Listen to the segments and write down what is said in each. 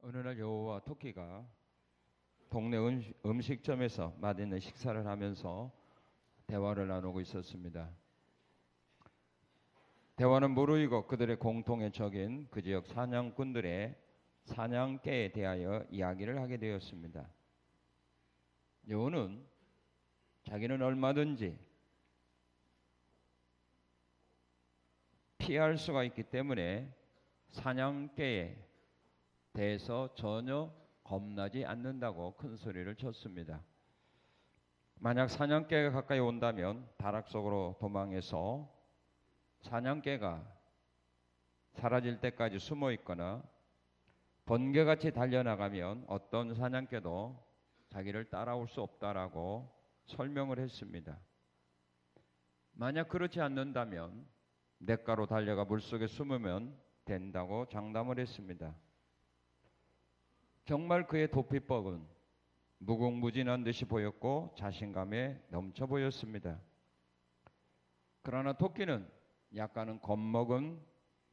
어느 날 여호와 토끼가 동네 음식점에서 맛있는 식사를 하면서 대화를 나누고 있었습니다. 대화는 무르익어 그들의 공통의 적인 그 지역 사냥꾼들의 사냥개에 대하여 이야기를 하게 되었습니다. 여호는 자기는 얼마든지 피할 수가 있기 때문에 사냥개에 대해서 전혀 겁나지 않는다고 큰 소리를 쳤습니다. 만약 사냥개가 가까이 온다면 다락 속으로 도망해서 사냥개가 사라질 때까지 숨어 있거나 번개같이 달려나가면 어떤 사냥개도 자기를 따라올 수 없다라고 설명을 했습니다. 만약 그렇지 않는다면 냇가로 달려가 물속에 숨으면 된다고 장담을 했습니다. 정말 그의 도피법은 무궁무진한 듯이 보였고 자신감에 넘쳐 보였습니다. 그러나 토끼는 약간은 겁먹은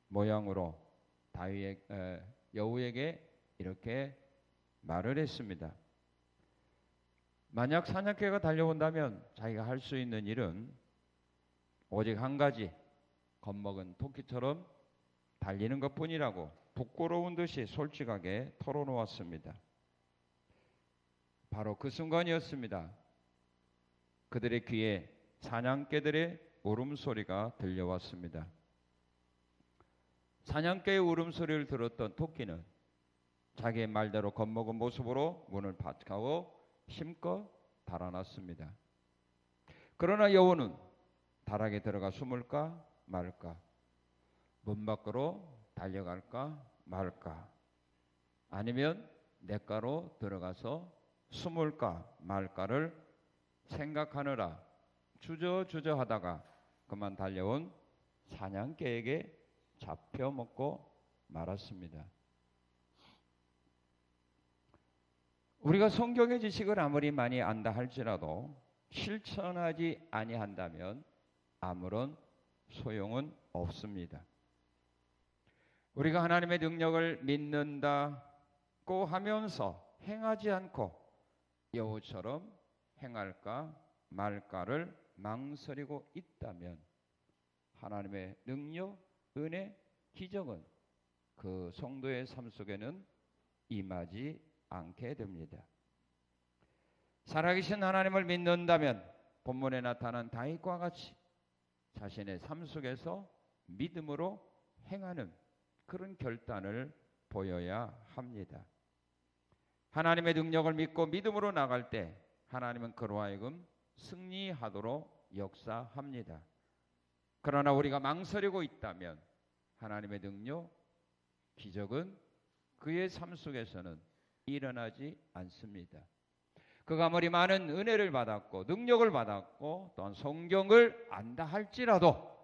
모양으로 여우에게 이렇게 말을 했습니다. 만약 사냥개가 달려온다면 자기가 할 수 있는 일은 오직 한 가지, 겁먹은 토끼처럼 달리는 것뿐이라고 부끄러운 듯이 솔직하게 털어놓았습니다. 바로 그 순간이었습니다. 그들의 귀에 사냥개들의 울음소리가 들려왔습니다. 사냥개의 울음소리를 들었던 토끼는 자기의 말대로 겁먹은 모습으로 문을 박하고 힘껏 달아났습니다. 그러나 여우는 다락에 들어가 숨을까 말까, 문 밖으로 달려갈까 말까, 아니면 냇가로 들어가서 숨을까 말까를 생각하느라 주저하다가 그만 달려온 사냥개에게 잡혀먹고 말았습니다. 우리가 성경의 지식을 아무리 많이 안다 할지라도 실천하지 아니한다면 아무런 소용은 없습니다. 우리가 하나님의 능력을 믿는다고 하면서 행하지 않고 여우처럼 행할까 말까를 망설이고 있다면 하나님의 능력, 은혜, 기적은 그 성도의 삶 속에는 임하지 않게 됩니다. 살아계신 하나님을 믿는다면 본문에 나타난 다윗과 같이 자신의 삶 속에서 믿음으로 행하는 그런 결단을 보여야 합니다. 하나님의 능력을 믿고 믿음으로 나갈 때 하나님은 그로 하여금 승리하도록 역사합니다. 그러나 우리가 망설이고 있다면 하나님의 능력, 기적은 그의 삶 속에서는 일어나지 않습니다. 그가 아무리 많은 은혜를 받았고 능력을 받았고 또한 성경을 안다 할지라도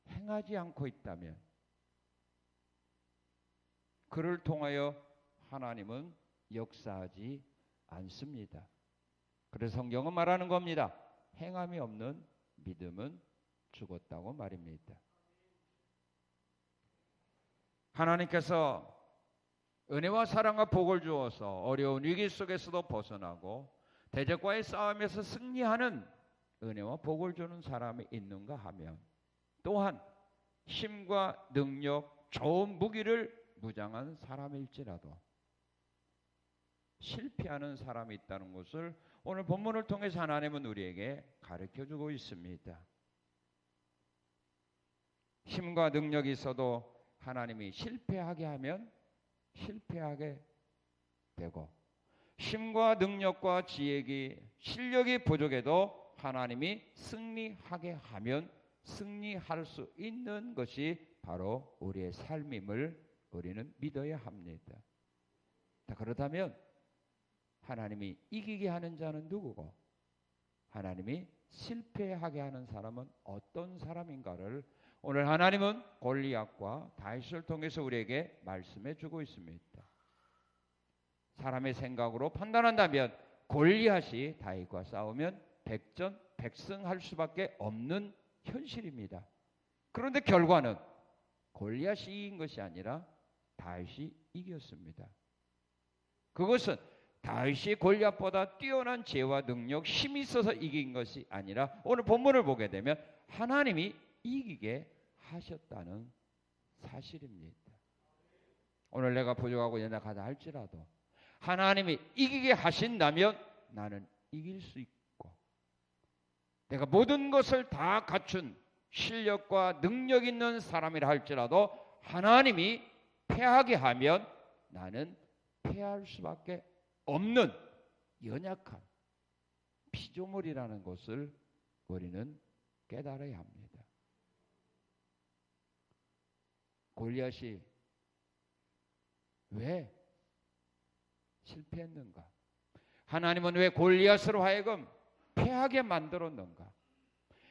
행하지 않고 있다면 그를 통하여 하나님은 역사하지 않습니다. 그래서 성경은 말하는 겁니다. 행함이 없는 믿음은 죽었다고 말입니다. 하나님께서 은혜와 사랑과 복을 주어서 어려운 위기 속에서도 벗어나고 대적과의 싸움에서 승리하는 은혜와 복을 주는 사람이 있는가 하면 또한 힘과 능력, 좋은 무기를 무장한 사람일지라도 실패하는 사람이 있다는 것을 오늘 본문을 통해서 하나님은 우리에게 가르쳐주고 있습니다. 힘과 능력이 있어도 하나님이 실패하게 하면 실패하게 되고 힘과 능력과 지혜기, 실력이 부족해도 하나님이 승리하게 하면 승리할 수 있는 것이 바로 우리의 삶임을 우리는 믿어야 합니다. 그렇다면 하나님이 이기게 하는 자는 누구고 하나님이 실패하게 하는 사람은 어떤 사람인가를 오늘 하나님은 골리앗과 다윗을 통해서 우리에게 말씀해 주고 있습니다. 사람의 생각으로 판단한다면 골리앗이 다윗과 싸우면 백전백승할 수밖에 없는 현실입니다. 그런데 결과는 골리앗이 이긴 것이 아니라 다윗이 이겼습니다. 그것은 다윗이 골리앗보다 뛰어난 지혜와 능력, 힘이 있어서 이긴 것이 아니라 오늘 본문을 보게 되면 하나님이 이기게 하셨다는 사실입니다. 오늘 내가 부족하고 연약하다 할지라도 하나님이 이기게 하신다면 나는 이길 수 있고, 내가 모든 것을 다 갖춘 실력과 능력 있는 사람이라 할지라도 하나님이 패하게 하면 나는 패할 수밖에 없는 연약한 피조물이라는 것을 우리는 깨달아야 합니다. 골리앗이 왜 실패했는가? 하나님은 왜 골리앗으로 하여금 패하게 만들었는가?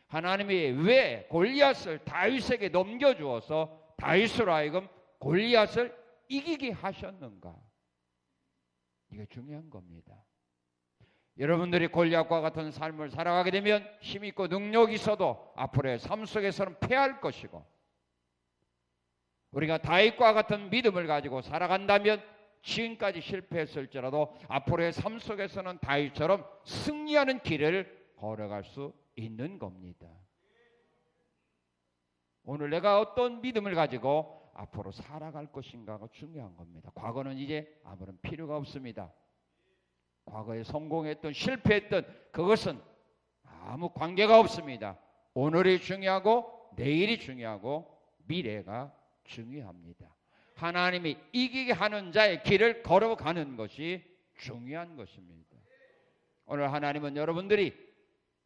하나님이 왜 골리앗을 다윗에게 넘겨주어서 다윗으로 하여금 골리앗을 이기게 하셨는가? 이게 중요한 겁니다. 여러분들이 골리앗과 같은 삶을 살아가게 되면 힘있고 능력이 있어도 앞으로의 삶 속에서는 패할 것이고, 우리가 다윗과 같은 믿음을 가지고 살아간다면 지금까지 실패했을지라도 앞으로의 삶 속에서는 다윗처럼 승리하는 길을 걸어갈 수 있는 겁니다. 오늘 내가 어떤 믿음을 가지고 앞으로 살아갈 것인가가 중요한 겁니다. 과거는 이제 아무런 필요가 없습니다. 과거에 성공했던 실패했던 그것은 아무 관계가 없습니다. 오늘이 중요하고 내일이 중요하고 미래가 중요합니다. 하나님이 이기게 하는 자의 길을 걸어가는 것이 중요한 것입니다. 오늘 하나님은 여러분들이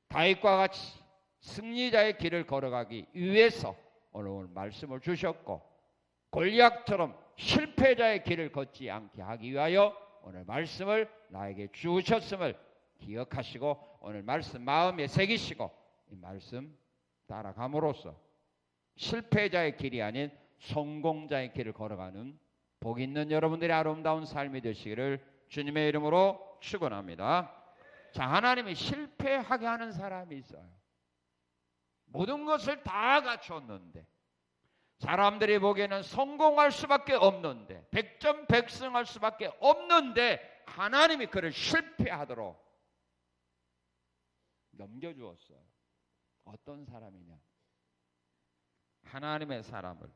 다윗과 같이 승리자의 길을 걸어가기 위해서 오늘 말씀을 주셨고, 골리앗처럼 실패자의 길을 걷지 않게 하기 위하여 오늘 말씀을 나에게 주셨음을 기억하시고 오늘 말씀 마음에 새기시고 이 말씀 따라감으로써 실패자의 길이 아닌 성공자의 길을 걸어가는 복 있는 여러분들의 아름다운 삶이 되시기를 주님의 이름으로 축원합니다. 자, 하나님이 실패하게 하는 사람이 있어요. 모든 것을 다 갖췄는데, 사람들이 보기에는 성공할 수밖에 없는데, 100점 100승할 수밖에 없는데 하나님이 그를 실패하도록 넘겨주었어요. 어떤 사람이냐? 하나님의 사람을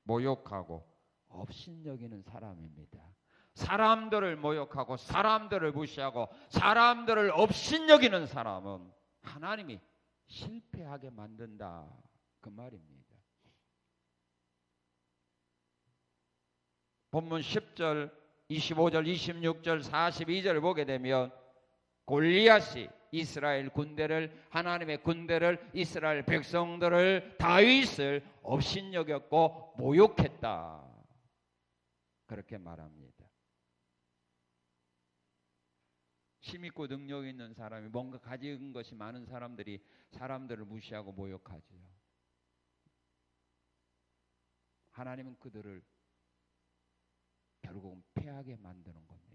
모욕하고 업신여기는 사람입니다. 사람들을 모욕하고 사람들을 무시하고 사람들을 업신여기는 사람은 하나님이 실패하게 만든다, 그 말입니다. 본문 10절, 25절, 26절, 42절을 보게 되면 골리앗이 이스라엘 군대를, 하나님의 군대를, 이스라엘 백성들을, 다윗을 업신여겼고 모욕했다, 그렇게 말합니다. 힘있고 능력 있는 사람이, 뭔가 가진 것이 많은 사람들이 사람들을 무시하고 모욕하지요. 하나님은 그들을 결국은 패하게 만드는 겁니다.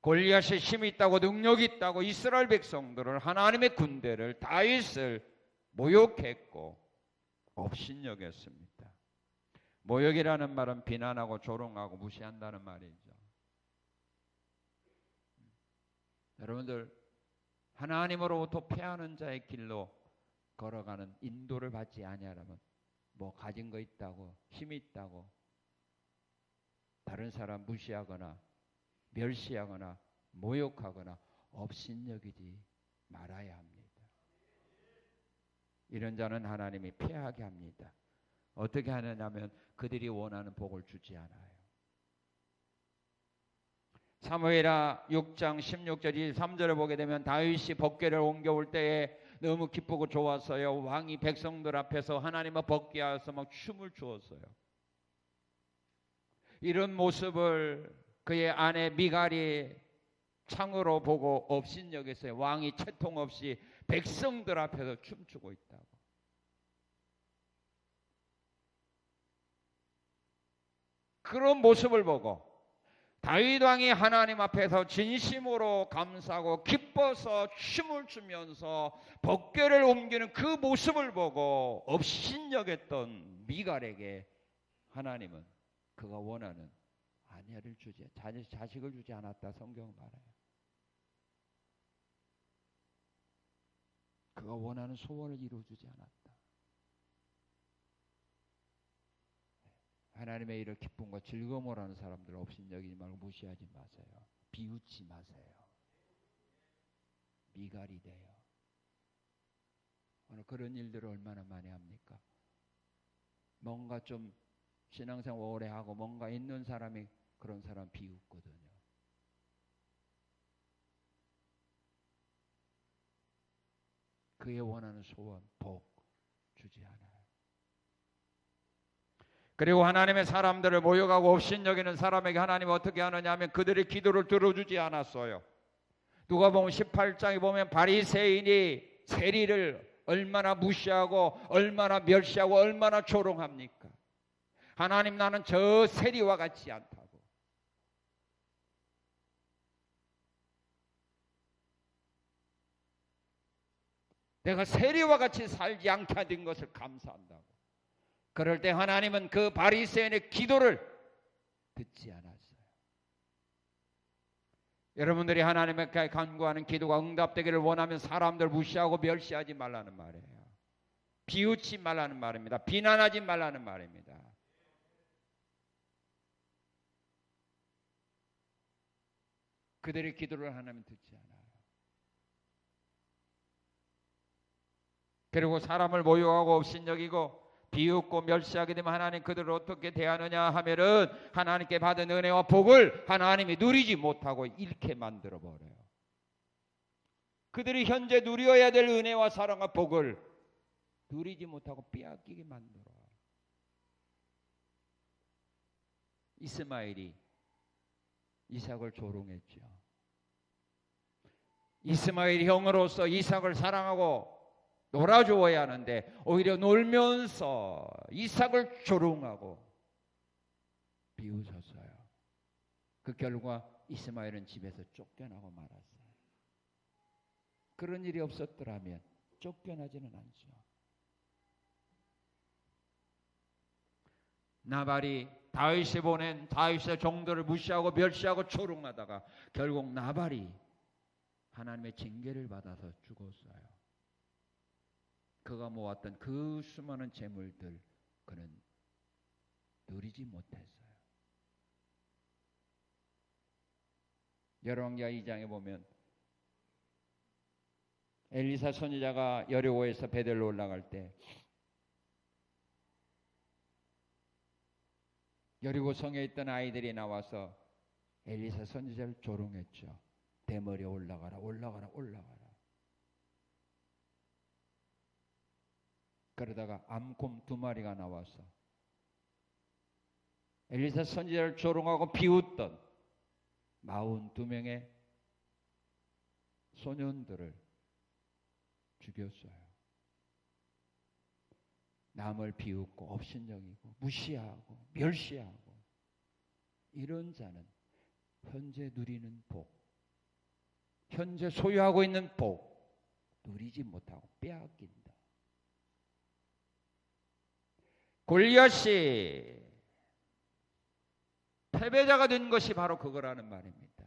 골리앗이 힘이 있다고 능력이 있다고 이스라엘 백성들을, 하나님의 군대를, 다윗을 모욕했고 업신여겼습니다. 모욕이라는 말은 비난하고 조롱하고 무시한다는 말이죠. 여러분들, 하나님으로부터 패하는 자의 길로 걸어가는 인도를 받지 아니하라면 뭐 가진 거 있다고, 힘이 있다고 다른 사람 무시하거나 멸시하거나 모욕하거나 업신여기지 말아야 합니다. 이런 자는 하나님이 패하게 합니다. 어떻게 하느냐면 그들이 원하는 복을 주지 않아요. 사무엘하 6장 16절 23절을 보게 되면 다윗이 법궤를 옮겨올 때에 너무 기쁘고 좋았어요. 왕이 백성들 앞에서 하나님의 법궤하여서 막 춤을 추었어요. 이런 모습을 그의 아내 미갈이 창으로 보고 업신여겼어요. 왕이 채통 없이 백성들 앞에서 춤추고 있다고. 그런 모습을 보고 다윗 왕이 하나님 앞에서 진심으로 감사하고 기뻐서 춤을 추면서 법궤를 옮기는 그 모습을 보고 업신여겼던 미갈에게 하나님은 그가 원하는 아내를 주지, 자식을 주지 않았다 성경 말해요. 그가 원하는 소원을 이루어주지 않았다. 하나님의 일을 기쁨과 즐거움으로 하는 사람들 업신여기지 말고 무시하지 마세요. 비웃지 마세요. 미갈이 돼요. 오늘 그런 일들을 얼마나 많이 합니까? 뭔가 좀 신앙생활 오래 하고 뭔가 있는 사람이 그런 사람 비웃거든요. 그의 원하는 소원, 복 주지 않아요. 그리고 하나님의 사람들을 모욕하고 업신여기는 사람에게 하나님이 어떻게 하느냐 하면 그들의 기도를 들어주지 않았어요. 누가복음 18장에 보면 바리새인이 세리를 얼마나 무시하고 얼마나 멸시하고 얼마나 조롱합니까? 하나님, 나는 저 세리와 같지 않다고. 내가 세리와 같이 살지 않게 된 것을 감사한다고. 그럴 때 하나님은 그 바리새인의 기도를 듣지 않았어요. 여러분들이 하나님께 간구하는 기도가 응답되기를 원하면 사람들 무시하고 멸시하지 말라는 말이에요. 비웃지 말라는 말입니다. 비난하지 말라는 말입니다. 그들의 기도를 하나님은 듣지 않아요. 그리고 사람을 모욕하고 업신여기고 비웃고 멸시하게 되면 하나님 그들을 어떻게 대하느냐 하면은 하나님께 받은 은혜와 복을 하나님이 누리지 못하고 잃게 만들어 버려요. 그들이 현재 누려야 될 은혜와 사랑과 복을 누리지 못하고 빼앗기게 만들어요. 이스마엘이 이삭을 조롱했죠. 이스마엘이 형으로서 이삭을 사랑하고 놀아주어야 하는데 오히려 놀면서 이삭을 조롱하고 비웃었어요. 그 결과 이스마엘은 집에서 쫓겨나고 말았어요. 그런 일이 없었더라면 쫓겨나지는 않죠. 나발이 다윗이 보낸 다윗의 종들을 무시하고 멸시하고 조롱하다가 결국 나발이 하나님의 징계를 받아서 죽었어요. 그가 모았던 그 수많은 재물들 그는 누리지 못했어요. 열왕기하 2장에 보면 엘리사 선지자가 여리고에서 베델로 올라갈 때 여리고 성에 있던 아이들이 나와서 엘리사 선지자를 조롱했죠. 대머리에 올라가라, 올라가라, 올라가라. 그러다가 암곰 2마리가 나와서 엘리사 선지자를 조롱하고 비웃던 42명의 소년들을 죽였어요. 남을 비웃고 업신여기고 무시하고 멸시하고 이런 자는 현재 누리는 복, 현재 소유하고 있는 복 누리지 못하고 빼앗긴다. 골리앗이 패배자가 된 것이 바로 그거라는 말입니다.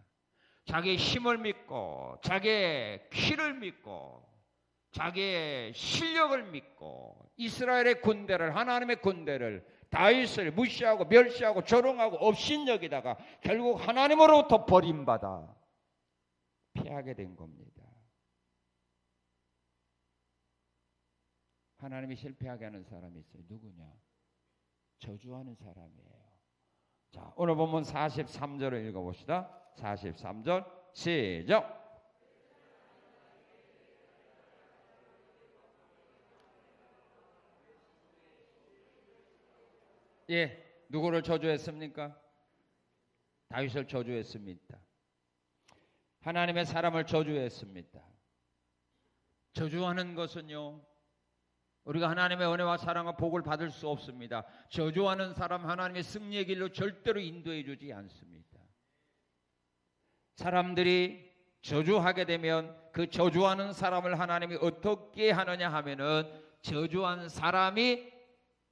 자기의 힘을 믿고 자기의 키를 믿고 자기의 실력을 믿고 이스라엘의 군대를, 하나님의 군대를, 다윗을 무시하고 멸시하고 조롱하고 업신여기다가 결국 하나님으로부터 버림받아 피하게 된 겁니다. 하나님이 실패하게 하는 사람이 있어요. 누구냐? 저주하는 사람이에요. 자, 오늘 본문 43절을 읽어봅시다. 43절 시작. 예, 누구를 저주했습니까? 다윗을 저주했습니다. 하나님의 사람을 저주했습니다. 저주하는 것은요, 우리가 하나님의 은혜와 사랑과 복을 받을 수 없습니다. 저주하는 사람 하나님의 승리의 길로 절대로 인도해 주지 않습니다. 사람들이 저주하게 되면 그 저주하는 사람을 하나님이 어떻게 하느냐 하면은 저주한 사람이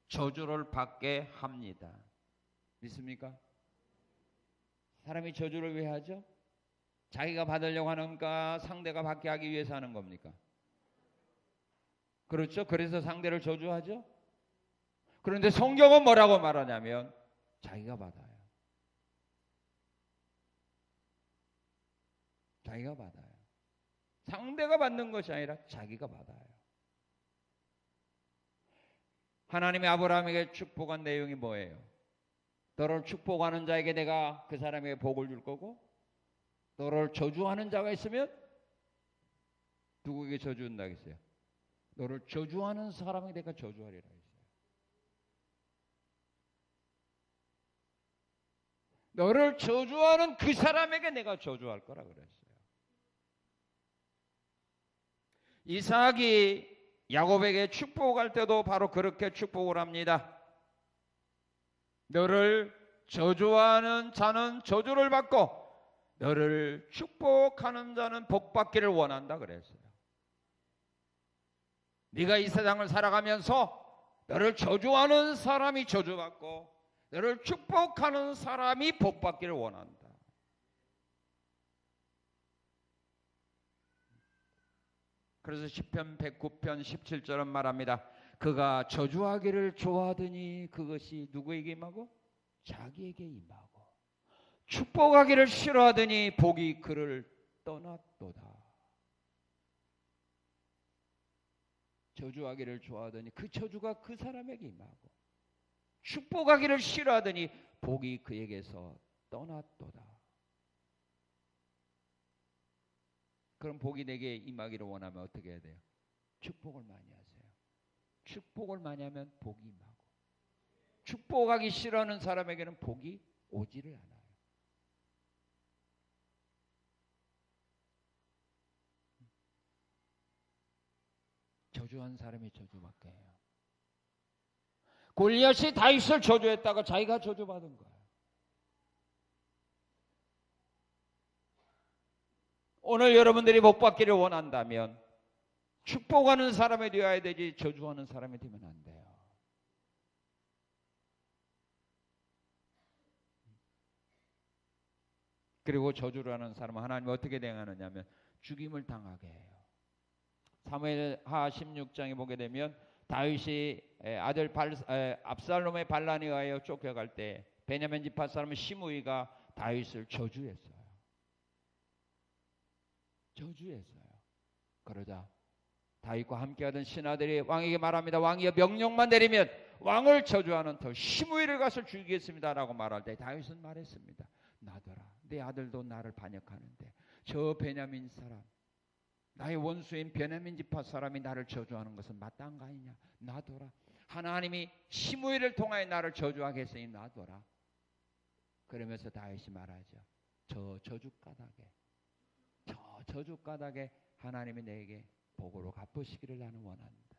저주를 받게 합니다. 믿습니까? 사람이 저주를 왜 하죠? 자기가 받으려고 하는가, 상대가 받게 하기 위해서 하는 겁니까? 그렇죠? 그래서 상대를 저주하죠? 그런데 성경은 뭐라고 말하냐면 자기가 받아요. 자기가 받아요. 상대가 받는 것이 아니라 자기가 받아요. 하나님이 아브라함에게 축복한 내용이 뭐예요? 너를 축복하는 자에게 내가 그 사람에게 복을 줄 거고, 너를 저주하는 자가 있으면 누구에게 저주한다 했어요? 너를 저주하는 사람에게 내가 저주하리라 했어요. 너를 저주하는 그 사람에게 내가 저주할 거라 그랬어요. 이삭이 야곱에게 축복할 때도 바로 그렇게 축복을 합니다. 너를 저주하는 자는 저주를 받고 너를 축복하는 자는 복받기를 원한다 그랬어요. 네가 이 세상을 살아가면서 너를 저주하는 사람이 저주받고 너를 축복하는 사람이 복받기를 원한다. 그래서 시편 109편 17절은 말합니다. 그가 저주하기를 좋아하더니 그것이 누구에게 임하고? 자기에게 임하고. 축복하기를 싫어하더니 복이 그를 떠났도다. 저주하기를 좋아하더니 그 저주가 그 사람에게 임하고, 축복하기를 싫어하더니 복이 그에게서 떠났도다. 그럼 복이 내게 임하기를 원하면 어떻게 해야 돼요? 축복을 많이 하세요. 축복을 많이 하면 복이 임하고, 축복하기 싫어하는 사람에게는 복이 오지를 않아요. 저주한 사람이 저주받게 해요. 골리앗이 다윗을 저주했다가 자기가 저주받은 거예요. 오늘 여러분들이 복받기를 원한다면 축복하는 사람이 되어야 되지 저주하는 사람이 되면 안 돼요. 그리고 저주를 하는 사람은 하나님이 어떻게 대응하느냐면 죽임을 당하게 해요. 사무엘하 16장에 보게 되면 다윗이 아들 압살롬의 반란에 의하여 쫓겨갈 때 베냐민 지파 사람 시므이가 다윗을 저주했어요. 저주했어요. 그러자 다윗과 함께하던 신하들이 왕에게 말합니다. 왕이여 명령만 내리면 왕을 저주하는 터 시므이를 가서 죽이겠습니다라고 말할 때 다윗은 말했습니다. 놔둬라. 내 아들도 나를 반역하는데 저 베냐민 사람, 나의 원수인 베냐민 지파 사람이 나를 저주하는 것은 마땅한 거 아니냐. 놔둬라. 하나님이 시므이를 통하여 나를 저주하게 했으니 놔둬라. 그러면서 다윗이 말하죠. 저 저주가닥에 하나님이 내게 복으로 갚으시기를 나는 원한다.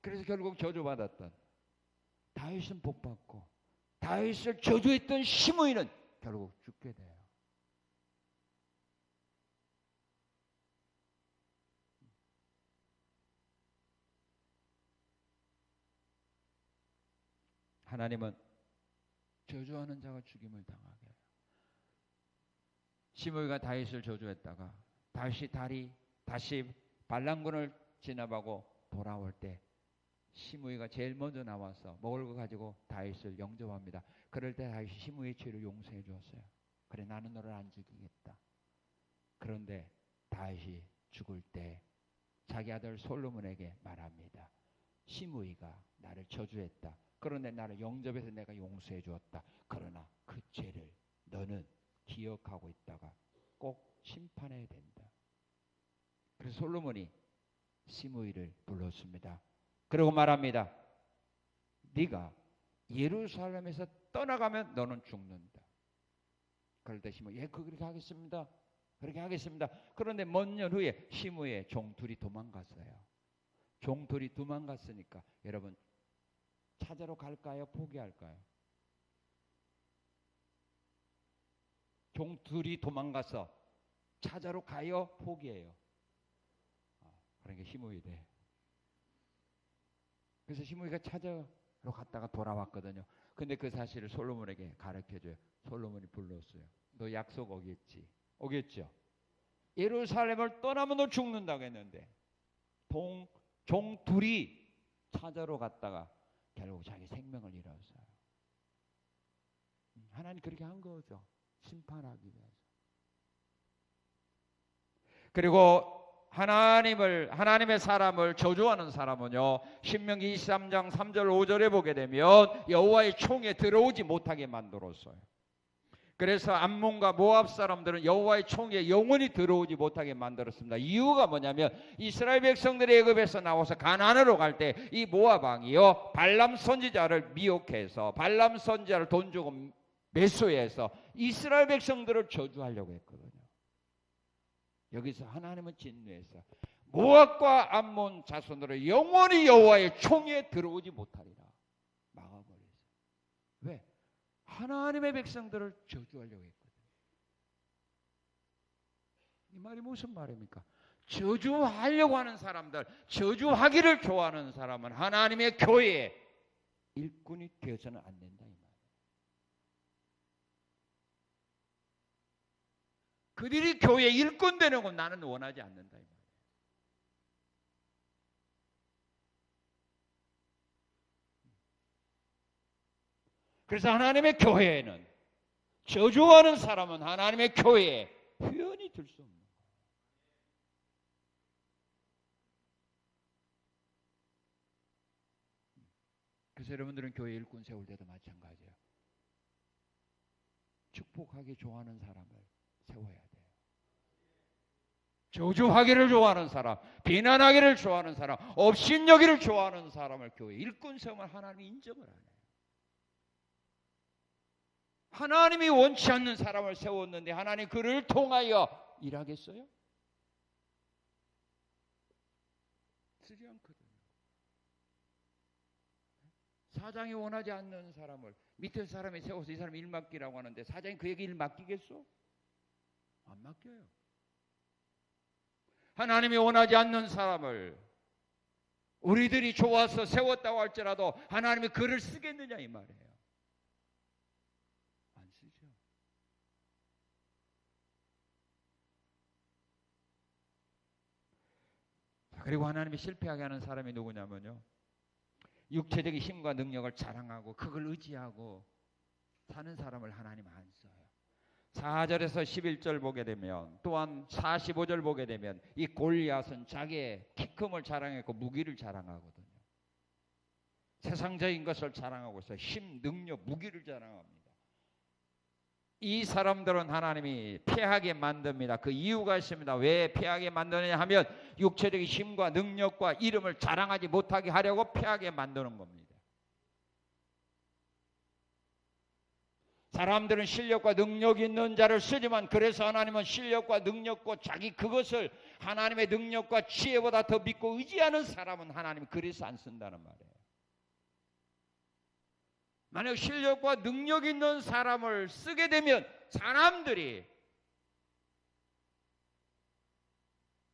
그래서 결국 저주받았던 다윗은 복받고 다윗을 저주했던 시므이는 결국 죽게 돼요. 하나님은 저주하는 자가 죽임을 당하게 해요. 시므이가 다윗을 저주했다가 다윗이 다시 반란군을 진압하고 돌아올 때 시므이가 제일 먼저 나와서 먹을 거 가지고 다윗을 영접합니다. 그럴 때 다윗이 시므이의 죄를 용서해 주었어요. 그래 나는 너를 안 죽이겠다. 그런데 다윗이 죽을 때 자기 아들 솔로몬에게 말합니다. 시므이가 나를 저주했다. 그런데 나를 영접해서 내가 용서해 주었다. 그러나 그 죄를 너는 기억하고 있다가 꼭 심판해야 된다. 그래서 솔로몬이 시므이를 불렀습니다. 그리고 말합니다. 네가 예루살렘에서 떠나가면 너는 죽는다. 그럴 때 시므이 그렇게 하겠습니다. 그렇게 하겠습니다. 그런데 몇 년 후에 시므이의 종 둘이 도망갔어요. 종 둘이 도망갔으니까 여러분 찾아러 갈까요? 포기할까요? 종 둘이 도망가서 찾아러 가요? 포기해요? 그러니까 시므이 돼. 그래서 시므이가 찾아 갔다가 돌아왔거든요. 근데 그 사실을 솔로몬에게 가르쳐줘요. 솔로몬이 불렀어요. 너 약속 오겠지? 오겠죠? 예루살렘을 떠나면 너 죽는다고 했는데 종 둘이 찾아러 갔다가 결국 자기 생명을 잃었어요. 하나님 그렇게 한 거죠. 심판하기 위해서. 그리고 하나님의 사람을 저주하는 사람은요, 신명기 23장 3절 5절에 보게 되면 여호와의 총에 들어오지 못하게 만들었어요. 그래서 암몬과 모압 사람들은 여호와의 총에 영원히 들어오지 못하게 만들었습니다. 이유가 뭐냐면 이스라엘 백성들이 애굽에서 나와서 가나안으로 갈 때 이 모압 왕이요, 발람 선지자를 미혹해서 발람 선지자를 돈 주고 매수해서 이스라엘 백성들을 저주하려고 했거든요. 여기서 하나님은 진노해서 모압과 암몬 자손으로 영원히 여호와의 총에 들어오지 못하리라 막아버렸어요. 왜? 하나님의 백성들을 저주하려고 했거든요. 이 말이 무슨 말입니까? 저주하려고 하는 사람들, 저주하기를 좋아하는 사람은 하나님의 교회의 일꾼이 되어서는 안 된다 이 말이에요. 그들이 교회의 일꾼 되는 건 나는 원하지 않는다 이 말이에요. 그래서 하나님의 교회에는 저주하는 사람은 하나님의 교회에 회원이 될 수 없는 거예요. 그래서 여러분들은 교회 일꾼 세울 때도 마찬가지예요. 축복하기 좋아하는 사람을 세워야 돼요. 저주하기를 좋아하는 사람, 비난하기를 좋아하는 사람, 업신여기를 좋아하는 사람을 교회 일꾼 세우면 하나님이 인정을 안 해요. 하나님이 원치 않는 사람을 세웠는데 하나님 그를 통하여 일하겠어요? 쓰지 않거든요. 사장이 원하지 않는 사람을 밑에 사람이 세워서 이 사람 일 맡기라고 하는데 사장이 그에게 일 맡기겠어? 안 맡겨요. 하나님이 원하지 않는 사람을 우리들이 좋아서 세웠다고 할지라도 하나님이 그를 쓰겠느냐 이 말이에요. 안 쓰죠. 그리고 하나님이 실패하게 하는 사람이 누구냐면요, 육체적인 힘과 능력을 자랑하고 그걸 의지하고 사는 사람을 하나님 안 써요. 4절에서 11절 보게 되면, 또한 45절 보게 되면 이 골리앗은 자기의 키 큼을 자랑했고 무기를 자랑하거든요. 세상적인 것을 자랑하고 있어요. 힘, 능력, 무기를 자랑합니다. 이 사람들은 하나님이 패하게 만듭니다. 그 이유가 있습니다. 왜 패하게 만드느냐 하면 육체적인 힘과 능력과 이름을 자랑하지 못하게 하려고 패하게 만드는 겁니다. 사람들은 실력과 능력이 있는 자를 쓰지만 그래서 하나님은 실력과 능력과 자기 그것을 하나님의 능력과 지혜보다 더 믿고 의지하는 사람은 하나님이 그래서 안 쓴다는 말이에요. 만약 실력과 능력이 있는 사람을 쓰게 되면 사람들이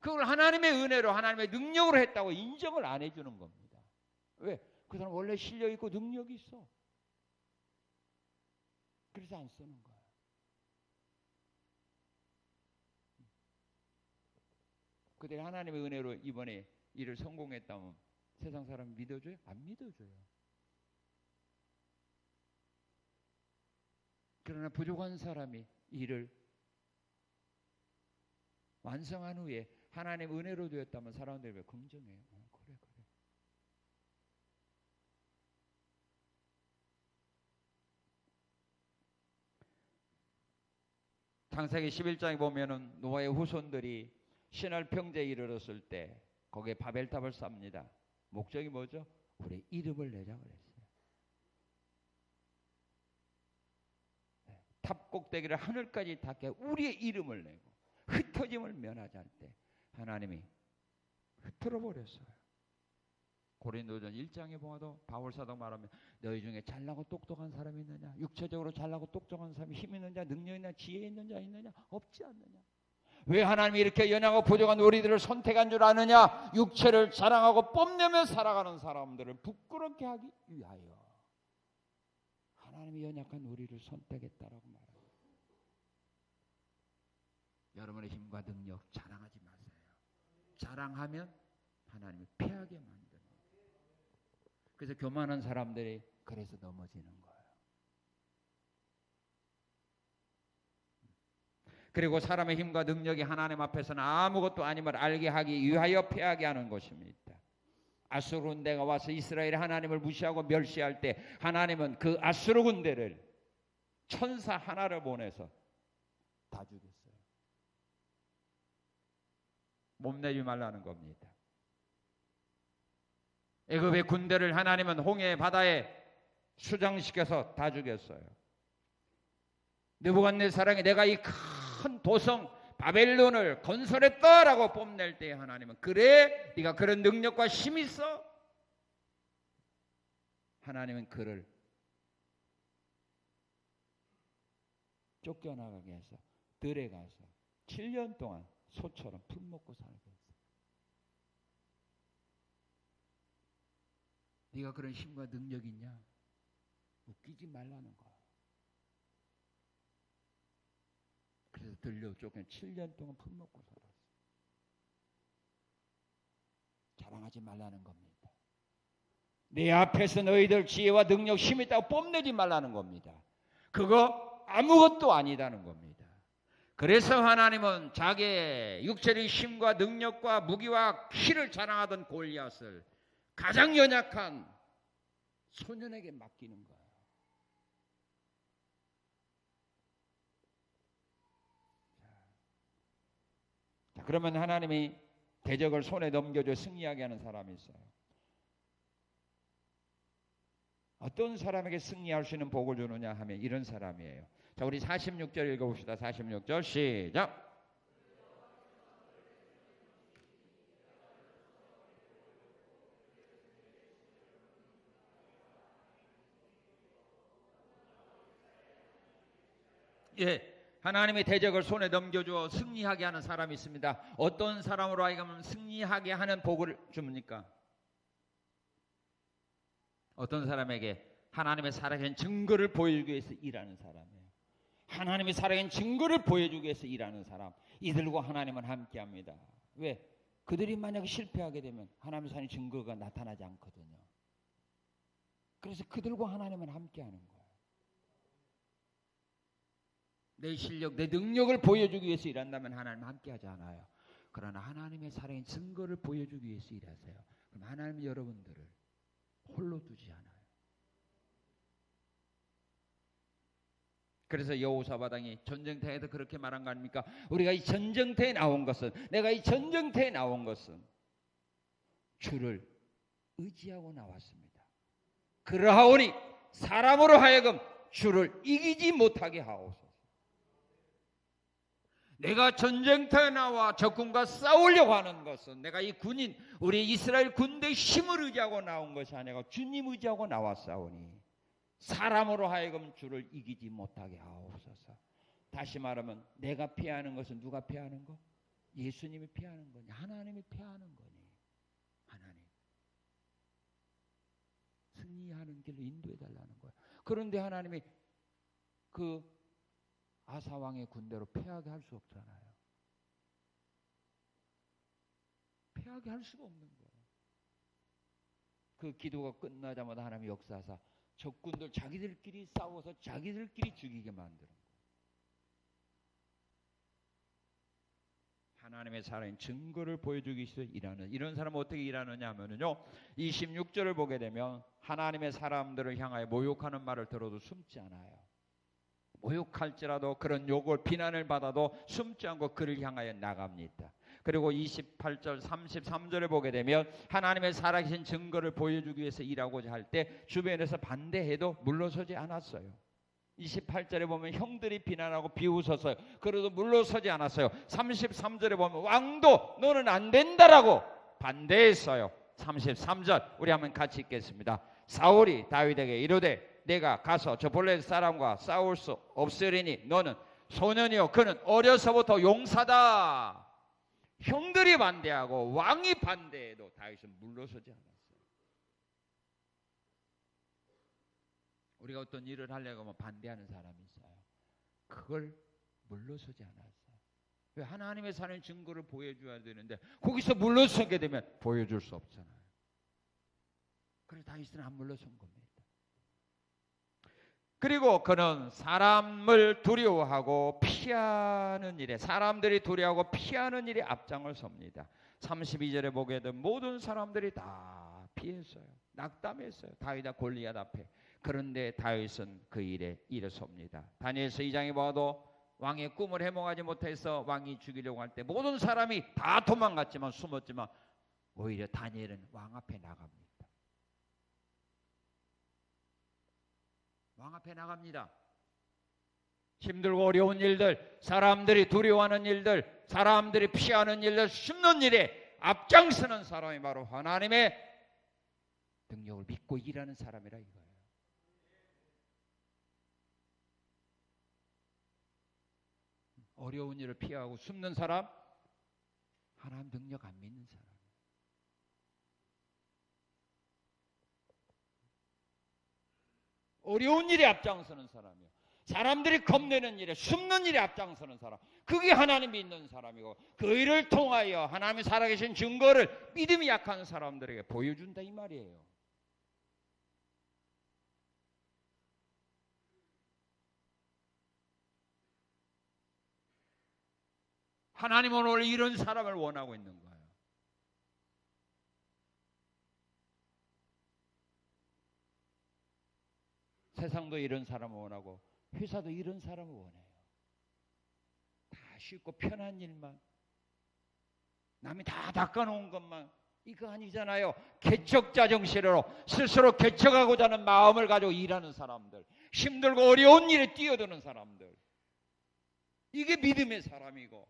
그걸 하나님의 은혜로 하나님의 능력으로 했다고 인정을 안 해주는 겁니다. 왜? 그 사람 원래 실력 있고 능력이 있어. 그래서 안 쓰는 거예요. 그들이 하나님의 은혜로 이번에 일을 성공했다면 세상 사람 믿어줘요? 안 믿어줘요. 그러나 부족한 사람이 일을 완성한 후에 하나님의 은혜로 되었다면 사람들이 왜 긍정해요? 그래. 창세기 11장에 보면은 노아의 후손들이 신할 평제에 이르렀을 때 거기에 바벨탑을 쌓습니다. 목적이 뭐죠? 우리의 이름을 내자 그랬어요. 탑 꼭대기를 하늘까지 닿게 우리의 이름을 내고 흩어짐을 면하지 않을 때 하나님이 흩어져 버렸어요. 고린도전 1장에 보아도 바울 사도 말하면 너희 중에 잘나고 똑똑한 사람이 있느냐? 육체적으로 잘나고 똑똑한 사람이 힘 있는 자, 능력 있는 자, 지혜 있는 자 있느냐? 없지 않느냐? 왜 하나님이 이렇게 연약하고 부족한 우리들을 선택한 줄 아느냐? 육체를 자랑하고 뽐내며 살아가는 사람들을 부끄럽게 하기 위하여 하나님이 연약한 우리를 선택했다라고 말합니다. 여러분의 힘과 능력 자랑하지 마세요. 자랑하면 하나님이 패하게 만듭니다. 그래서 교만한 사람들이 그래서 넘어지는 거예요. 그리고 사람의 힘과 능력이 하나님 앞에서는 아무것도 아님을 알게 하기 위하여 패하게 하는 것입니다. 아수르 군대가 와서 이스라엘이 하나님을 무시하고 멸시할 때 하나님은 그 아수르 군대를 천사 하나를 보내서 다 죽였어요. 몸내지 말라는 겁니다. 애굽의 군대를 하나님은 홍해 바다에 수장시켜서 다 죽였어요. 느부갓네살이 내가 이 큰 도성 바벨론을 건설했다라고 뽐낼 때 하나님은 그래 네가 그런 능력과 힘이 있어? 하나님은 그를 쫓겨나가게 해서 들에 가서 7년 동안 소처럼 풀 먹고 살게 했어요. 네가 그런 힘과 능력이 있냐? 웃기지 말라는 거야. 그래서 들려 쫓겨 7년 동안 풀 먹고 살았어. 자랑하지 말라는 겁니다. 내 앞에서 너희들 지혜와 능력, 힘이 있다고 뽐내지 말라는 겁니다. 그거 아무것도 아니다는 겁니다. 그래서 하나님은 자기의 육체의 힘과 능력과 무기와 키를 자랑하던 골리앗을 가장 연약한 소년에게 맡기는 거예요. 자, 그러면 하나님이 대적을 손에 넘겨줘 승리하게 하는 사람이 있어요. 어떤 사람에게 승리할 수 있는 복을 주느냐 하면 이런 사람이에요. 자, 우리 46절 읽어봅시다. 46절 시작. 예, 하나님의 대적을 손에 넘겨줘 승리하게 하는 사람이 있습니다. 어떤 사람으로 하여금 승리하게 하는 복을 줍니까? 어떤 사람에게 하나님의 살아계신 증거를 보여주기 위해서 일하는 사람이에요. 하나님의 살아계신 증거를 보여주기 위해서 일하는 사람, 이들과 하나님은 함께합니다. 왜? 그들이 만약에 실패하게 되면 하나님의 살아계신 증거가 나타나지 않거든요. 그래서 그들과 하나님은 함께하는 거예요. 내 실력, 내 능력을 보여주기 위해서 일한다면 하나님은 함께하지 않아요. 그러나 하나님의 살아계신 증거를 보여주기 위해서 일하세요. 그럼 하나님은 여러분들을 홀로 두지 않아요. 그래서 여호사밧왕이 전쟁터에도 그렇게 말한 거 아닙니까? 우리가 이 전쟁터에 나온 것은, 내가 이 전쟁터에 나온 것은 주를 의지하고 나왔습니다. 그러하오니 사람으로 하여금 주를 이기지 못하게 하옵소서. 내가 전쟁터에 나와 적군과 싸우려고 하는 것은 내가 이 군인, 우리 이스라엘 군대의 힘을 의지하고 나온 것이 아니라 주님 의지하고 나와 싸우니 사람으로 하여금 주를 이기지 못하게 하옵소서. 다시 말하면 내가 피하는 것은 누가 피하는 거? 예수님이 피하는 거니? 하나님이 피하는 거니? 하나님. 승리하는 길로 인도해 달라는 거예요. 그런데 하나님이 그 아사왕의 군대로 패하게 할 수 없잖아요. 패하게 할 수가 없는 거예요. 그 기도가 끝나자마자 하나님이 역사하사 적군들 자기들끼리 싸워서 자기들끼리 죽이게 만드는 거예요. 하나님의 살아있는 증거를 보여주기 위해서 일하는, 이런 사람은 어떻게 일하느냐 하면요, 26절을 보게 되면 하나님의 사람들을 향하여 모욕하는 말을 들어도 숨지 않아요. 모욕할지라도 그런 욕을 비난을 받아도 숨지 않고 그를 향하여 나갑니다. 그리고 28절 33절을 보게 되면 하나님의 살아계신 증거를 보여주기 위해서 일하고자 할 때 주변에서 반대해도 물러서지 않았어요. 28절에 보면 형들이 비난하고 비웃었어요. 그래도 물러서지 않았어요. 33절에 보면 왕도 너는 안 된다라고 반대했어요. 33절 우리 한번 같이 읽겠습니다. 사울이 다윗에게 이르되 내가 가서 저 블레셋 사람과 싸울 수 없으리니 너는 소년이요 그는 어려서부터 용사다. 형들이 반대하고 왕이 반대해도 다윗은 물러서지 않았어요. 우리가 어떤 일을 하려고 하면 반대하는 사람이 있어요. 그걸 물러서지 않았어요. 왜? 하나님의 사는 증거를 보여줘야 되는데 거기서 물러서게 되면 보여줄 수 없잖아요. 그래서 다윗은 안 물러선 겁니다. 그리고 그는 사람을 두려워하고 피하는 일에, 사람들이 두려워하고 피하는 일에 앞장을 섭니다. 32절에 보게 되면 모든 사람들이 다 피했어요. 낙담했어요. 다윗과 골리앗 앞에. 그런데 다윗은 그 일에 일어섭니다. 다니엘서 2장에 봐도 왕의 꿈을 해몽하지 못해서 왕이 죽이려고 할 때 모든 사람이 다 도망갔지만 숨었지만 오히려 다니엘은 왕 앞에 나갑니다. 왕 앞에 나갑니다. 힘들고 어려운 일들, 사람들이 두려워하는 일들, 사람들이 피하는 일들, 숨는 일에 앞장서는 사람이 바로 하나님의 능력을 믿고 일하는 사람이라 이거예요. 어려운 일을 피하고 숨는 사람, 하나님 능력 안 믿는 사람. 어려운 일에 앞장서는 사람이요. 사람들이 겁내는 일에 숨는 일에 앞장서는 사람. 그게 하나님 믿는 사람이고 그 일을 통하여 하나님이 살아계신 증거를 믿음이 약한 사람들에게 보여준다 이 말이에요. 하나님은 원래 이런 사람을 원하고 있는 거예요. 세상도 이런 사람을 원하고 회사도 이런 사람을 원해요. 다 쉽고 편한 일만, 남이 다 닦아놓은 것만, 이거 아니잖아요. 개척자 정신으로 스스로 개척하고자 하는 마음을 가지고 일하는 사람들, 힘들고 어려운 일에 뛰어드는 사람들, 이게 믿음의 사람이고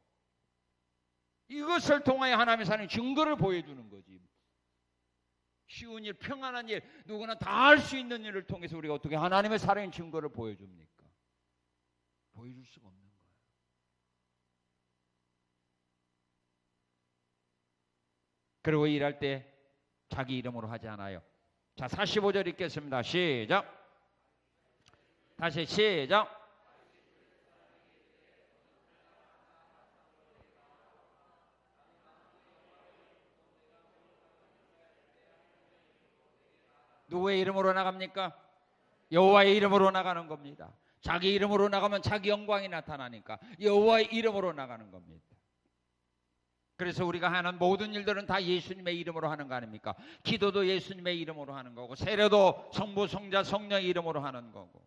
이것을 통하여 하나님의 사는 증거를 보여주는 거지. 쉬운 일, 평안한 일, 누구나 다 할 수 있는 일을 통해서 우리가 어떻게 하나님의 살아있는 증거를 보여줍니까? 보여줄 수가 없는 거예요. 그리고 일할 때 자기 이름으로 하지 않아요. 자, 45절 읽겠습니다. 시작. 다시 시작. 누구의 이름으로 나갑니까? 여호와의 이름으로 나가는 겁니다. 자기 이름으로 나가면 자기 영광이 나타나니까 여호와의 이름으로 나가는 겁니다. 그래서 우리가 하는 모든 일들은 다 예수님의 이름으로 하는 거 아닙니까? 기도도 예수님의 이름으로 하는 거고 세례도 성부, 성자, 성령의 이름으로 하는 거고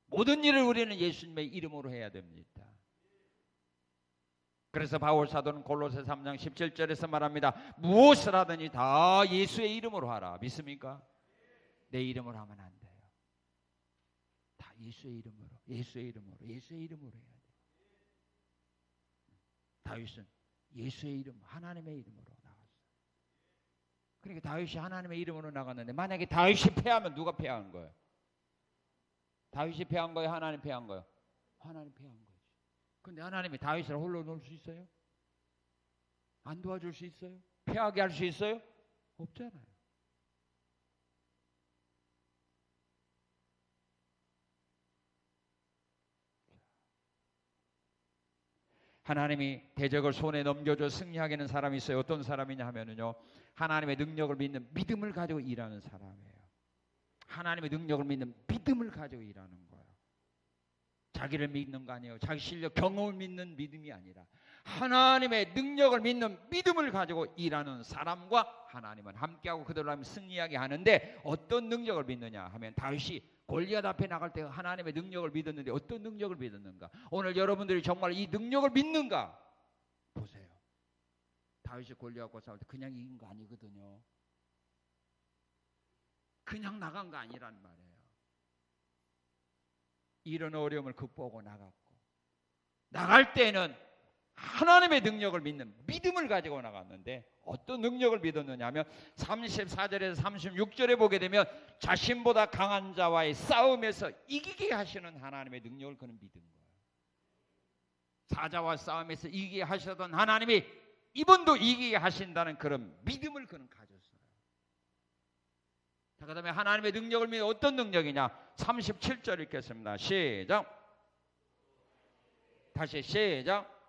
모든 일을 우리는 예수님의 이름으로 해야 됩니다. 그래서 바울 사도는 골로새 3장 17절에서 말합니다. 무엇을 하든지 다 예수의 이름으로 하라. 믿습니까? 내 이름으로 하면 안 돼요. 다 예수의 이름으로, 예수의 이름으로, 예수의 이름으로 해야 돼요. 다윗은 예수의 이름, 하나님의 이름으로 나갔어요. 그러니까 다윗이 하나님의 이름으로 나갔는데 만약에 다윗이 패하면 누가 패한 거예요? 다윗이 패한 거예요? 하나님 패한 거예요? 하나님 패한 거예요. 근데 하나님이 다윗을 홀로 놓을 수 있어요? 안 도와줄 수 있어요? 패하게 할 수 있어요? 없잖아요. 하나님이 대적을 손에 넘겨줘 승리하게 하는 사람이 있어요. 어떤 사람이냐 하면은요, 하나님의 능력을 믿는 믿음을 가지고 일하는 사람이에요. 하나님의 능력을 믿는 믿음을 가지고 일하는 거예요. 자기를 믿는 거 아니에요. 자기 실력, 경험을 믿는 믿음이 아니라 하나님의 능력을 믿는 믿음을 가지고 일하는 사람과 하나님은 함께하고 그들로 하면 승리하게 하는데 어떤 능력을 믿느냐 하면 다윗이 골리앗 앞에 나갈 때 하나님의 능력을 믿었는데 어떤 능력을 믿었는가? 오늘 여러분들이 정말 이 능력을 믿는가? 보세요. 다윗이 골리앗과 싸울 때 그냥 이긴 거 아니거든요. 그냥 나간 거 아니란 말이에요. 이런 어려움을 극복하고 나갔고 나갈 때는 하나님의 능력을 믿는 믿음을 가지고 나갔는데 어떤 능력을 믿었느냐 하면 34절에서 36절에 보게 되면 자신보다 강한 자와의 싸움에서 이기게 하시는 하나님의 능력을 그는 믿은 거예요. 사자와 싸움에서 이기게 하셨던 하나님이 이번도 이기게 하신다는 그런 믿음을 그는 가졌어요. 자, 그 다음에 하나님의 능력을 믿는 어떤 능력이냐? 37절 읽겠습니다. 시작. 다시 시작.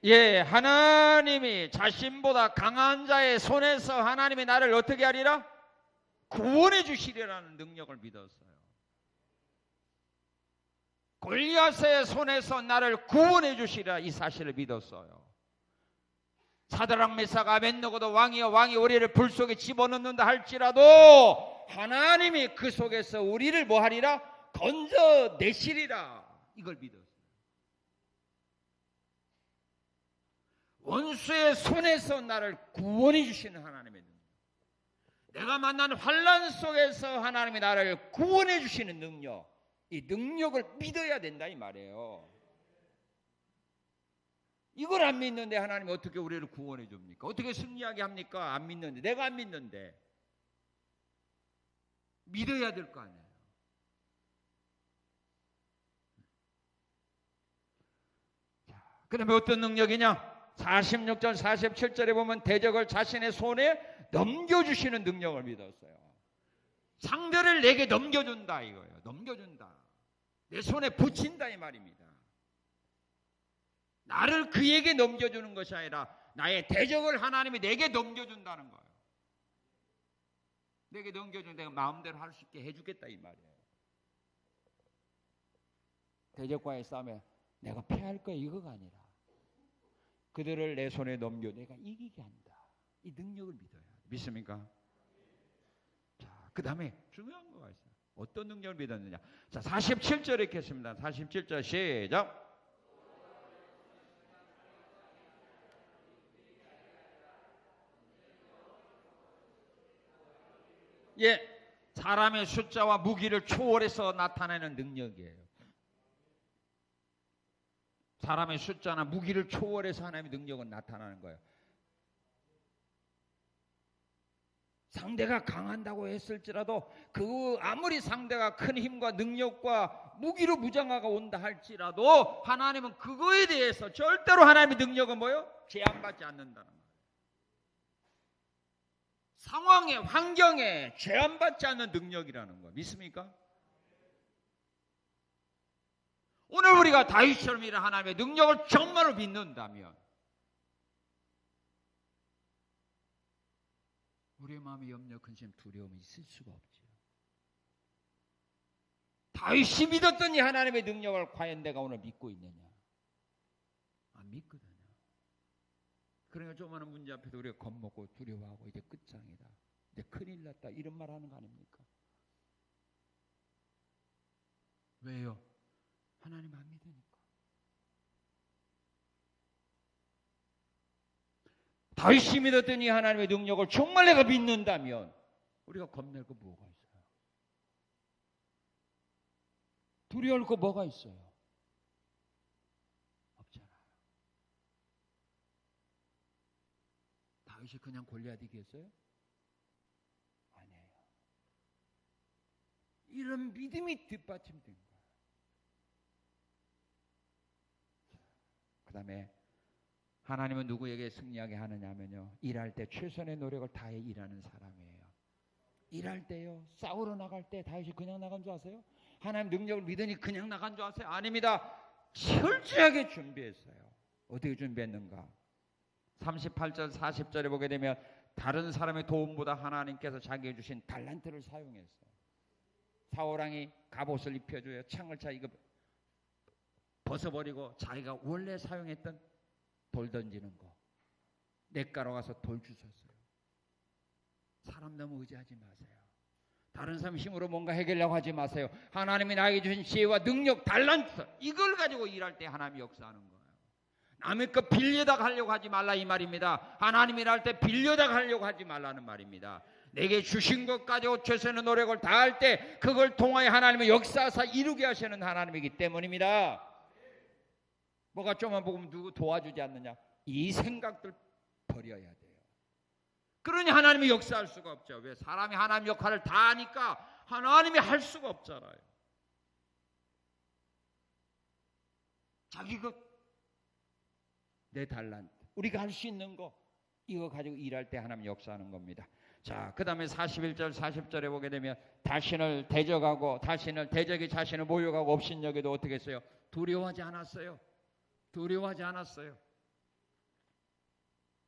예, 하나님이 자신보다 강한 자의 손에서 하나님이 나를 어떻게 하리라? 구원해 주시리라는 능력을 믿었어요. 골리앗의 손에서 나를 구원해 주시리라 이 사실을 믿었어요. 사드락 메삭 아벤느고도 왕이여 왕이 우리를 불 속에 집어넣는다 할지라도 하나님이 그 속에서 우리를 뭐 하리라? 건져내시리라. 이걸 믿었어요. 원수의 손에서 나를 구원해 주시는 하나님의 능력, 내가 만난 환난 속에서 하나님이 나를 구원해 주시는 능력, 이 능력을 믿어야 된다 이 말이에요. 이걸 안 믿는데 하나님이 어떻게 우리를 구원해 줍니까? 어떻게 승리하게 합니까? 안 믿는데, 내가 안 믿는데 믿어야 될 거 아니에요. 그 다음에 어떤 능력이냐? 46절 47절에 보면 대적을 자신의 손에 넘겨주시는 능력을 믿었어요. 상대를 내게 넘겨준다 이거예요. 넘겨준다. 내 손에 붙인다 이 말입니다. 나를 그에게 넘겨주는 것이 아니라 나의 대적을 하나님이 내게 넘겨준다는 거예요. 내게 넘겨준 내가 마음대로 할 수 있게 해주겠다 이 말이에요. 대적과의 싸움에 내가 패할 거야 이거가 아니라 그들을 내 손에 넘겨 내가 이기게 한다. 이 능력을 믿어야 돼. 믿습니까? 자, 그 다음에 중요한 거가 있어요. 어떤 능력을 믿었느냐? 자, 47절 읽겠습니다. 47절 시작. 예, 사람의 숫자와 무기를 초월해서 나타내는 능력이에요. 사람의 숫자나 무기를 초월해서 하나님의 능력은 나타나는 거예요. 상대가 강한다고 했을지라도 그 아무리 상대가 큰 힘과 능력과 무기로 무장하가 온다 할지라도 하나님은 그거에 대해서 절대로 하나님의 능력은 뭐예요? 제한받지 않는다는 거예요. 상황에 환경에 제한받지 않는 능력이라는 거예요. 믿습니까? 오늘 우리가 다윗처럼 이런 하나님의 능력을 정말로 믿는다면 우리의 마음에 염려, 근심, 두려움이 있을 수가 없죠. 다윗이 믿었던 이 하나님의 능력을 과연 내가 오늘 믿고 있느냐? 안 믿거든요. 그러니까 조그마한 문제 앞에도 우리가 겁먹고 두려워하고 이제 끝장이다, 이제 큰일 났다 이런 말 하는 거 아닙니까? 왜요? 하나님 안 믿으니까. 다윗이 믿었던 이 하나님의 능력을 정말 내가 믿는다면 우리가 겁낼 거 뭐가 있어요? 두려울 거 뭐가 있어요? 없잖아요. 다윗이 그냥 골리앗 이겼어요? 아니에요. 이런 믿음이 뒷받침된 거예요. 그 다음에 하나님은 누구에게 승리하게 하느냐면요, 일할 때 최선의 노력을 다해 일하는 사람이에요. 일할 때요, 싸우러 나갈 때 다윗이 그냥 나간 줄 아세요? 하나님 능력을 믿으니 그냥 나간 줄 아세요? 아닙니다. 철저하게 준비했어요. 어떻게 준비했는가? 38절 40절에 보게 되면 다른 사람의 도움보다 하나님께서 자기에게 주신 달란트를 사용했어요. 사울왕이 갑옷을 입혀줘요. 창을 차 이거 벗어버리고 자기가 원래 사용했던 돌 던지는 거, 냇가로 가서 돌 주셨어요. 사람 너무 의지하지 마세요. 다른 사람 힘으로 뭔가 해결하려고 하지 마세요. 하나님이 나에게 주신 지혜와 능력, 달란트, 이걸 가지고 일할 때 하나님이 역사하는 거예요. 남의 것 빌려다가 하려고 하지 말라 이 말입니다. 하나님이 일할 때 빌려다가 하려고 하지 말라는 말입니다. 내게 주신 것 가지고 최선의 노력을 다할 때 그걸 통하여 하나님의 역사하사 이루게 하시는 하나님이기 때문입니다. 뭐가 좀만 보면 누구 도와주지 않느냐, 이 생각들 버려야 돼요. 그러니 하나님이 역사할 수가 없죠. 왜? 사람이 하나님 역할을 다 하니까 하나님이 할 수가 없잖아요. 자기 것, 내 달란트, 우리가 할 수 있는 거, 이거 가지고 일할 때 하나님 역사하는 겁니다. 자, 그 다음에 41절 40절에 보게 되면 자신을 대적하고 대적이 자신을 모욕하고 업신여기도 어떻게 했어요? 두려워하지 않았어요. 두려워하지 않았어요.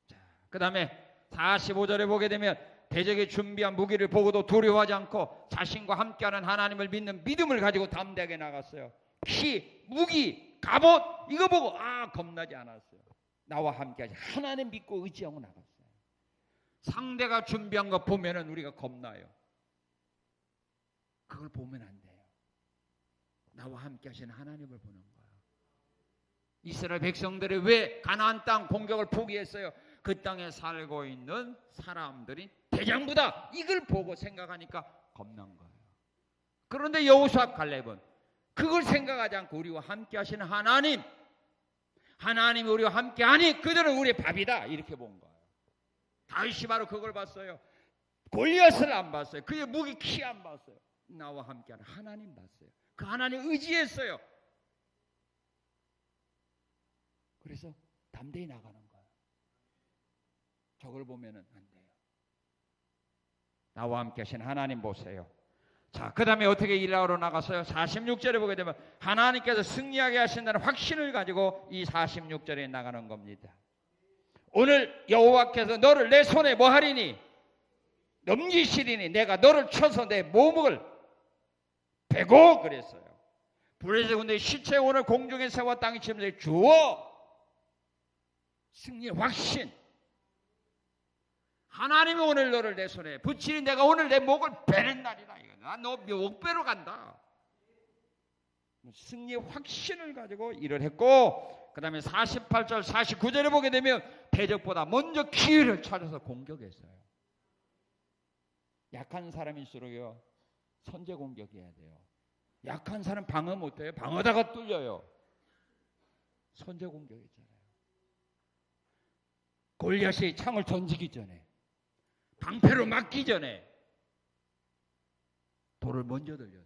자, 그 다음에 45절에 보게 되면 대적이 준비한 무기를 보고도 두려워하지 않고 자신과 함께하는 하나님을 믿는 믿음을 가지고 담대하게 나갔어요. 피, 무기, 갑옷 이거 보고 겁나지 않았어요. 나와 함께하지 하나님 믿고 의지하고 나갔어요. 상대가 준비한 거 보면은 우리가 겁나요. 그걸 보면 안 돼요. 나와 함께 하시는 하나님을 보는 거예요. 이스라엘 백성들이 왜 가나안 땅 공격을 포기했어요? 그 땅에 살고 있는 사람들이 대장부다 이걸 보고 생각하니까 겁난 거예요. 그런데 여호수아 갈렙은 그걸 생각하지 않고 우리와 함께 하시는 하나님이 우리와 함께 하니 그들은 우리의 밥이다 이렇게 본 거예요. 다윗이 바로 그걸 봤어요. 골리앗을 안 봤어요. 그의 무기 키 안 봤어요. 나와 함께하는 하나님 봤어요. 그 하나님 의지했어요. 그래서 담대히 나가는 거예요. 저걸 보면은 안 돼요. 나와 함께 하신 하나님 보세요. 자, 그 다음에 어떻게 일하러 나갔어요? 46절에 보게 되면 하나님께서 승리하게 하신다는 확신을 가지고 이 46절에 나가는 겁니다. 오늘 여호와께서 너를 내 손에 뭐 하리니? 넘기시리니 내가 너를 쳐서 내 몸을 베고 그랬어요. 불에서 근데 시체 오늘 공중에 새와 땅에 치면서 주어 승리의 확신. 하나님이 오늘 너를 내 손에 붙이니 내가 오늘 내 목을 베는 날이다. 나 너 목베러 간다. 승리의 확신을 가지고 일을 했고 그 다음에 48절 49절에 보게 되면 대적보다 먼저 기회를 찾아서 공격했어요. 약한 사람일수록요 선제 공격해야 돼요. 약한 사람 방어 못해요. 방어다가 뚫려요. 선제 공격했잖아요. 골리앗이 창을 던지기 전에 방패로 맞기 전에 돌을 먼저 들렸어요.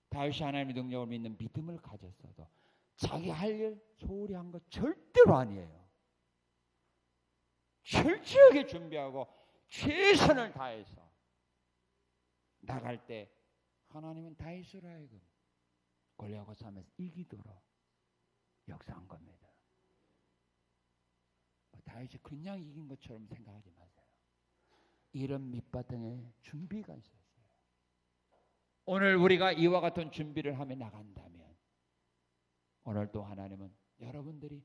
다윗이 하나님의 능력을 믿는 믿음을 가졌어도 자기 할 일 소홀히 한 거 절대로 아니에요. 철저하게 준비하고 최선을 다해서 나갈 때 하나님은 다윗으로 하여금 골리앗과 싸움에서 이기도록 역사한 겁니다. 다윗이 그냥 이긴 것처럼 생각하지 마세요. 이런 밑바탕에 준비가 있었어요. 오늘 우리가 이와 같은 준비를 하며 나간다면 오늘도 하나님은 여러분들이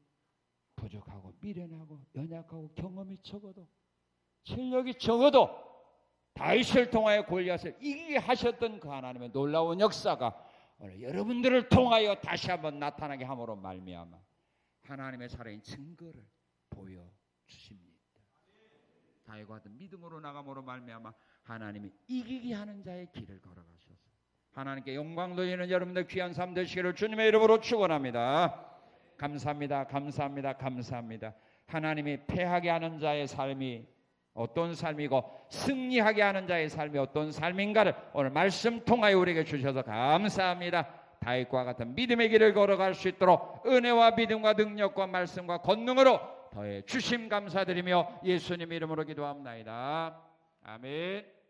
부족하고 미련하고 연약하고 경험이 적어도 실력이 적어도 다윗을 통하여 골리앗을 이기게 하셨던 그 하나님의 놀라운 역사가 오늘 여러분들을 통하여 다시 한번 나타나게 함으로 말미암아 하나님의 살아있는 증거를 보여주십니다. 다윗과 같은 믿음으로 나감으로 말미암아 하나님이 이기게 하는 자의 길을 걸어가셔서 하나님께 영광 돌리는 여러분들 귀한 삶 되시기를 주님의 이름으로 축원합니다. 감사합니다. 감사합니다. 감사합니다. 하나님이 패하게 하는 자의 삶이 어떤 삶이고 승리하게 하는 자의 삶이 어떤 삶인가를 오늘 말씀 통하여 우리에게 주셔서 감사합니다. 다윗과 같은 믿음의 길을 걸어갈 수 있도록 은혜와 믿음과 능력과 말씀과 권능으로 더해 주심 감사드리며 예수님 이름으로 기도합니다. 아멘.